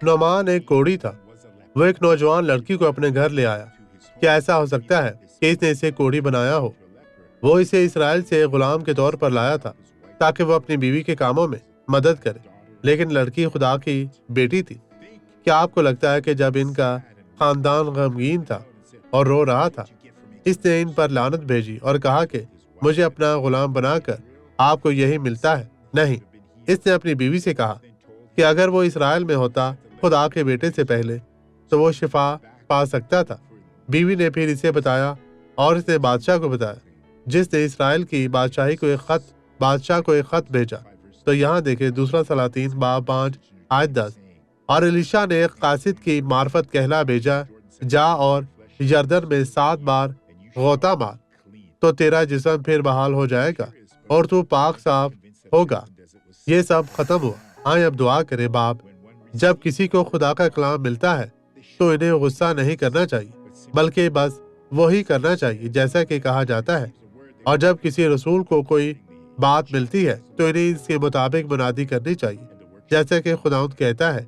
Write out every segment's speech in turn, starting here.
نعمان ایک کوڑی تھا۔ وہ ایک نوجوان لڑکی کو اپنے گھر لے آیا۔ کیا ایسا ہو سکتا ہے کہ اس نے اسے کوڑی بنایا ہو؟ وہ اسے اسرائیل سے غلام کے طور پر لایا تھا تاکہ وہ اپنی بیوی کے کاموں میں مدد کرے، لیکن لڑکی خدا کی بیٹی تھی۔ کیا آپ کو لگتا ہے کہ جب ان کا خاندان غمگین تھا اور رو رہا تھا، اس نے ان پر لعنت بھیجی اور کہا کہ مجھے اپنا غلام بنا کر آپ کو یہی ملتا ہے؟ نہیں، اس نے اپنی بیوی سے کہا کہ اگر وہ اسرائیل میں ہوتا خدا کے بیٹے سے پہلے تو وہ شفا پا سکتا تھا۔ بیوی نے پھر اسے بتایا اور اس نے بادشاہ کو بتایا، جس نے اسرائیل کی بادشاہ کو ایک خط بھیجا۔ تو یہاں دیکھیں دوسرا سلاطین باب 5 آیت 10۔ اور الیشا نے ایک قاصد کی معرفت کہلا بھیجا، جا اور یردن میں 7 بار غوطہ مار تو تیرا جسم پھر بحال ہو جائے گا اور تو پاک صاف ہوگا۔ یہ سب ختم ہوا۔ آئیں اب دعا کریں۔ باپ، جب کسی کو خدا کا کلام ملتا ہے تو انہیں غصہ نہیں کرنا چاہیے، بلکہ بس وہی کرنا چاہیے جیسا کہ کہا جاتا ہے۔ اور جب کسی رسول کو کوئی بات ملتی ہے تو انہیں اس کے مطابق منادی کرنی چاہیے، جیسا کہ خداوند کہتا ہے،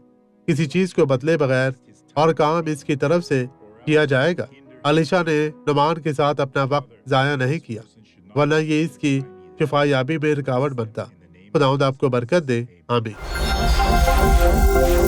کسی چیز کو بدلے بغیر اور کام اس کی طرف سے کیا جائے گا۔ الیشا نے نعمان کے ساتھ اپنا وقت ضائع نہیں کیا، ورنہ یہ اس کی شفا یابی میں رکاوٹ بنتا۔ خداوند آپ کو برکت دے، آمین۔